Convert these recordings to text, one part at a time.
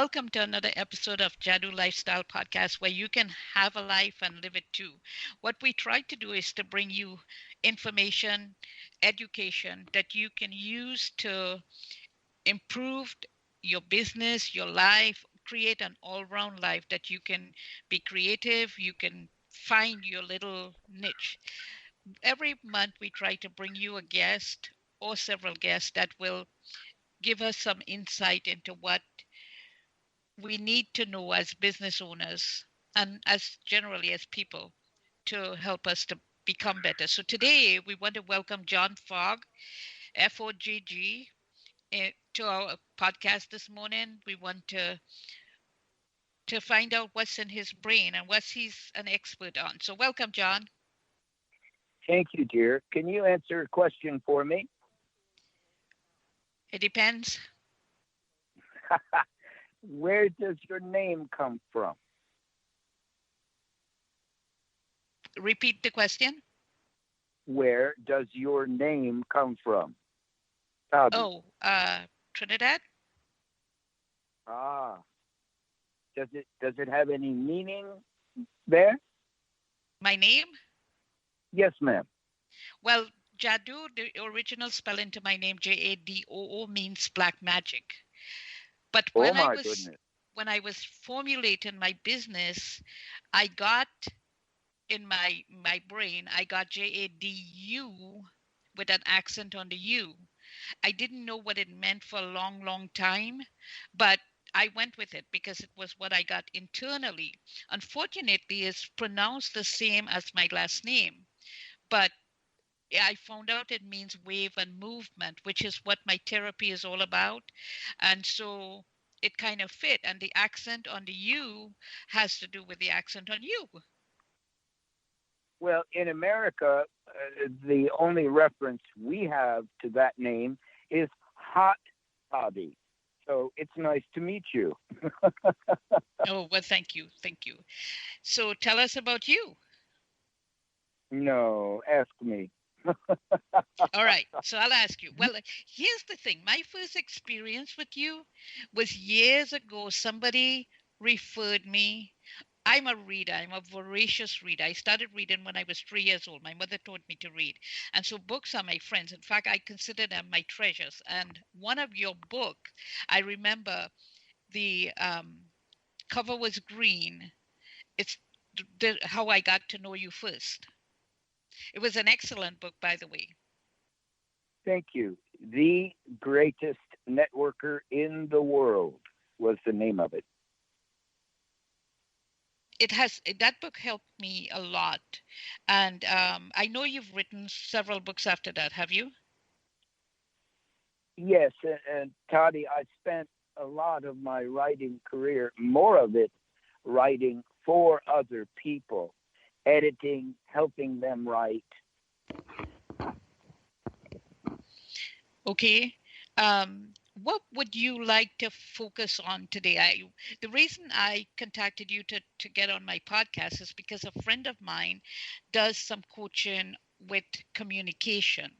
welcome to another episode of Jadu Lifestyle Podcast, where you can have a life and live it too. What we try to do is to bring you information, education that you can use to improve your business, your life, create an all-round life that you can be creative, you can find your little niche. Every month we try to bring you a guest or several guests that will give us some insight into what we need to know as business owners and as generally as people to help us to become better. So today we want to welcome John Fogg, FOGG, to our podcast this morning. We want to find out what's in his brain and what he's an expert on. So welcome, John. Thank you, dear. Can you answer a question for me? It depends. Where does your name come from? Repeat the question. Where does your name come from? Tabi. Oh, Trinidad. Ah. Does it have any meaning there? My name? Yes, ma'am. Well, Jadu, the original spelling to my name, Jadoo, means black magic. But when I was formulating my business, I got in my brain, I got Jadu with an accent on the U. I didn't know what it meant for a long, long time, but I went with it because it was what I got internally. Unfortunately, it's pronounced the same as my last name, but I found out it means wave and movement, which is what my therapy is all about. And so it kind of fit. And the accent on the U has to do with the accent on you. Well, in America, the only reference we have to that name is Hot Tabi. So it's nice to meet you. Oh, well, thank you. Thank you. So tell us about you. No, ask me. All right. So I'll ask you. Well, here's the thing. My first experience with you was years ago. Somebody referred me. I'm a reader. I'm a voracious reader. I started reading when I was 3 years old. My mother taught me to read. And so books are my friends. In fact, I consider them my treasures. And one of your books, I remember the cover was green. It's how I got to know you first. It was an excellent book, by the way. Thank you. The Greatest Networker in the World was the name of it. That book helped me a lot. And I know you've written several books after that, have you? Yes, and Toddy, I spent a lot of my writing career, more of it writing for other people, editing, helping them write. Okay. What would you like to focus on today? The reason I contacted you to get on my podcast is because a friend of mine does some coaching with communication.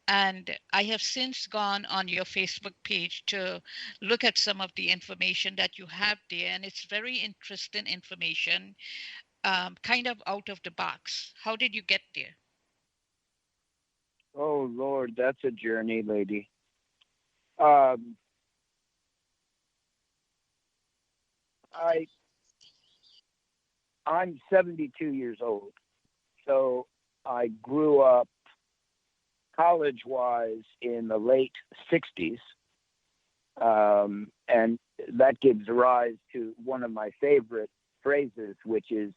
And I have since gone on your Facebook page to look at some of the information that you have there. And it's very interesting information, kind of out of the box. How did you get there? Oh, Lord, that's a journey, lady. I'm 72 years old, so I grew up college-wise in the late 60s, and that gives rise to one of my favorite phrases, which is,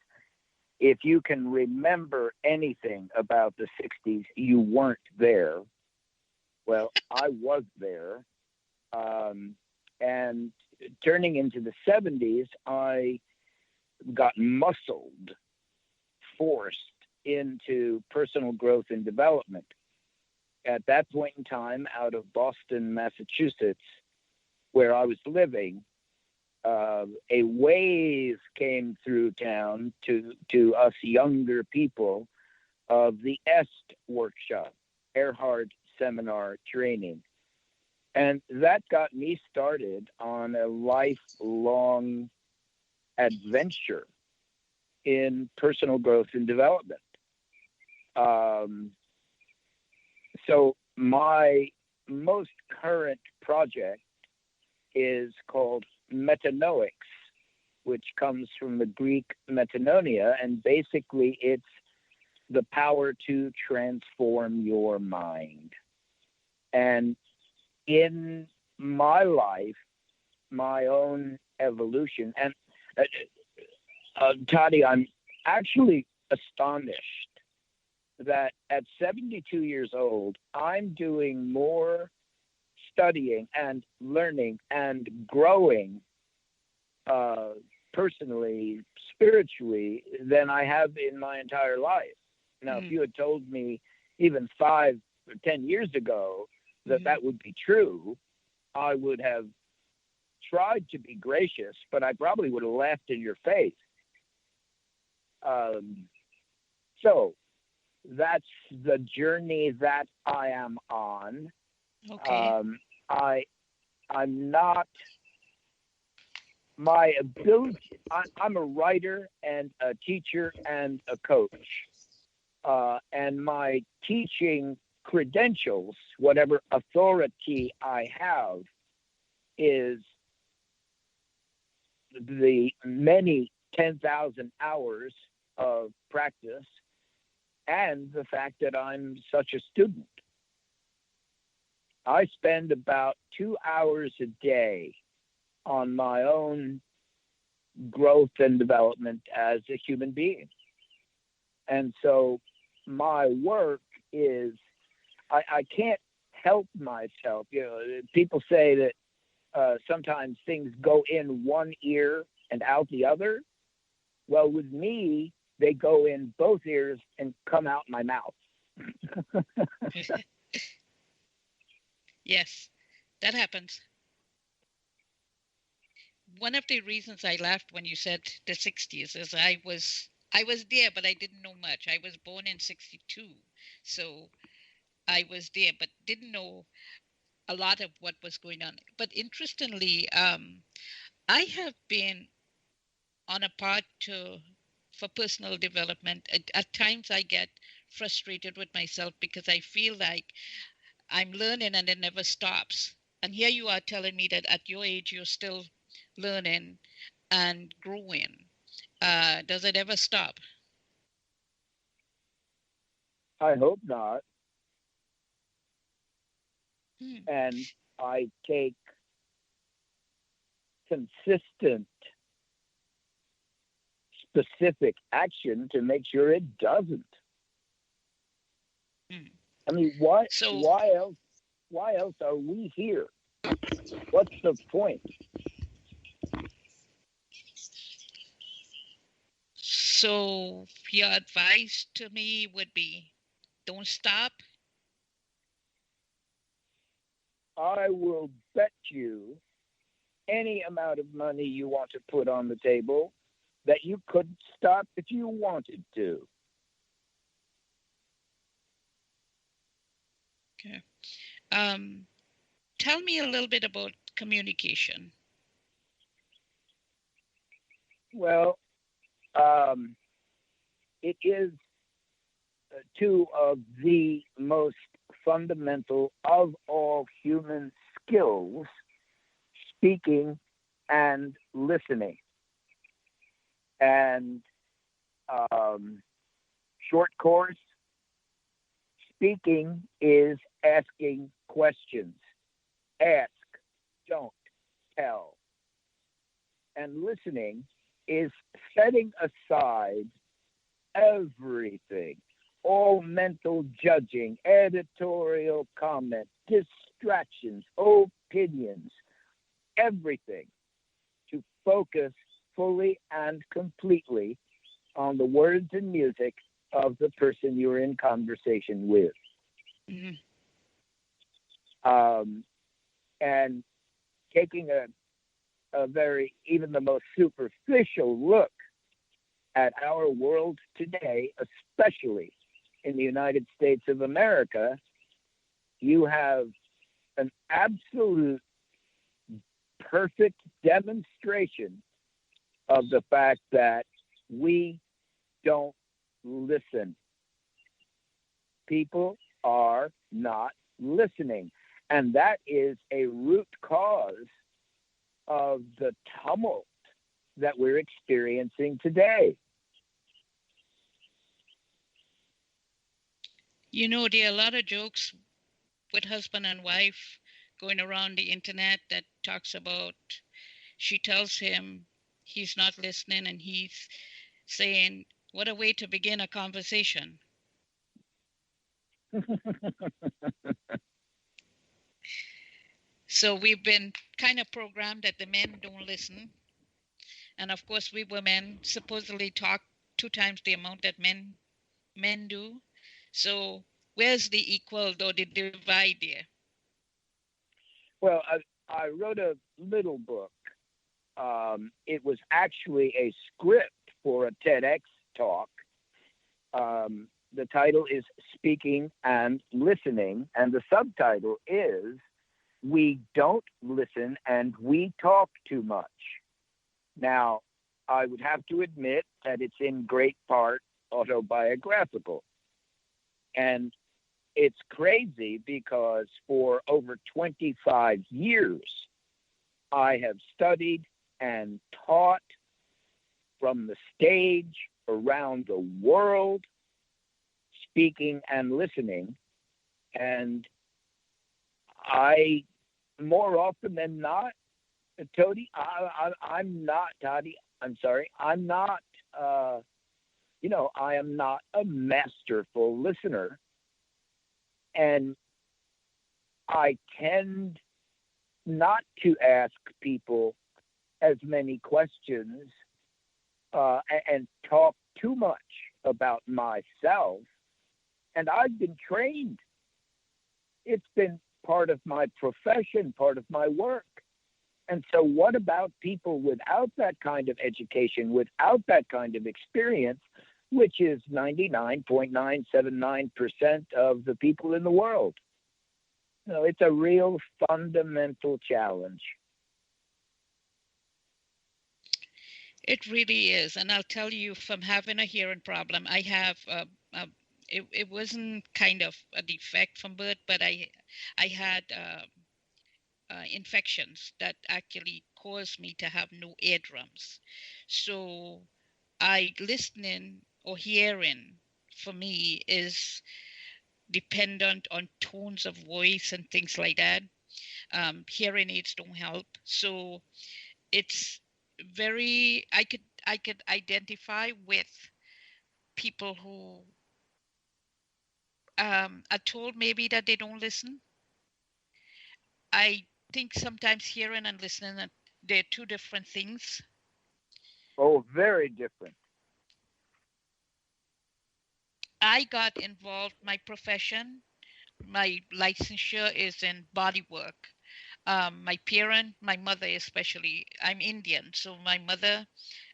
if you can remember anything about the 60s, you weren't there. Well, I was there. And turning into the 70s, I got muscled, forced into personal growth and development. At that point in time, out of Boston, Massachusetts, where I was living, a wave came through town to us younger people of the EST workshop, Erhard Seminar Training. And that got me started on a lifelong adventure in personal growth and development. So my most current project is called Metanoics, which comes from the Greek metanoia, and basically it's the power to transform your mind. And in my life, my own evolution, and Toddy, I'm actually astonished that at 72 years old, I'm doing more studying and learning and growing personally, spiritually, than I have in my entire life. Now, if you had told me even 5 or 10 years ago that that would be true, I would have tried to be gracious, but I probably would have laughed in your face. So that's the journey that I am on. Okay. I'm not, my ability, I'm a writer and a teacher and a coach. And my teaching credentials, whatever authority I have, is the many 10,000 hours of practice and the fact that I'm such a student. I spend about 2 hours a day on my own growth and development as a human being. And so my work is, I can't help myself. You know, people say that sometimes things go in one ear and out the other. Well, with me, they go in both ears and come out my mouth. Yes, that happens. One of the reasons I laughed when you said the 60s is I was there, but I didn't know much. I was born in 62, so I was there, but didn't know a lot of what was going on. But interestingly, I have been on a path for personal development. At times I get frustrated with myself because I feel like I'm learning and it never stops. And here you are telling me that at your age, you're still learning and growing. Does it ever stop? I hope not. Hmm. And I take consistent, specific action to make sure it doesn't. Hmm. I mean, why So, else are we here? What's the point? so your advice to me would be, don't stop. I will bet you any amount of money you want to put on the table that you couldn't stop if you wanted to. Okay. Tell me a little bit about communication. Well, it is two of the most fundamental of all human skills, speaking and listening. And short course, speaking is asking questions. Ask, don't tell. And listening is setting aside everything, all mental judging, editorial comment, distractions, opinions, everything, to focus fully and completely on the words and music of the person you're in conversation with. Mm-hmm. And taking a very, even the most superficial look at our world today, especially in the United States of America, you have an absolute perfect demonstration of the fact that we don't listen. People are not listening. And that is a root cause of the tumult that we're experiencing today. You know, there are a lot of jokes with husband and wife going around the internet that talks about, she tells him he's not listening and he's saying, what a way to begin a conversation. So we've been kind of programmed that the men don't listen. And of course, we women supposedly talk 2 times the amount that men do. So where's the equal, though, the divide there? Well, I wrote a little book. It was actually a script for a TEDx talk. The title is Speaking and Listening, and the subtitle is We Don't Listen and We Talk Too Much. Now, I would have to admit that it's in great part autobiographical. And it's crazy because for over 25 years, I have studied and taught from the stage around the world, speaking and listening. And I, more often than not, Tody, I'm not, Toddy, I'm sorry, I'm not, I am not a masterful listener. And I tend not to ask people as many questions and talk too much about myself. And I've been trained. It's been part of my profession, part of my work. And so what about people without that kind of education, without that kind of experience, which is 99.979% of the people in the world? It's a real fundamental challenge. It really is. And I'll tell you, from having a hearing problem, I have, it wasn't kind of a defect from birth, but I had infections that actually caused me to have no eardrums. So listening or hearing for me is dependent on tones of voice and things like that. Hearing aids don't help. So it's very, I could identify with people who are told maybe that they don't listen. I think sometimes hearing and listening, they're two different things. Oh, very different. I got involved, my profession, my licensure is in bodywork. My mother especially, I'm Indian, so my mother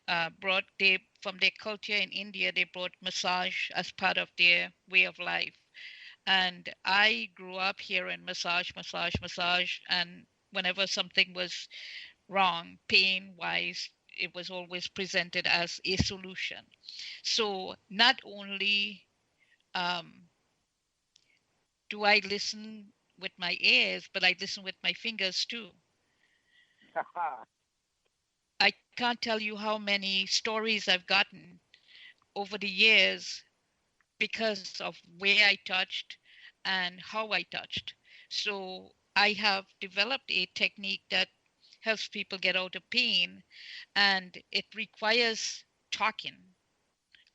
from their culture in India, they brought massage as part of their way of life. And I grew up hearing massage, massage, massage. And whenever something was wrong, pain-wise, it was always presented as a solution. So not only do I listen with my ears, but I listen with my fingers too. I can't tell you how many stories I've gotten over the years because of where I touched and how I touched. So I have developed a technique that helps people get out of pain, and it requires talking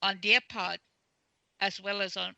on their part as well as on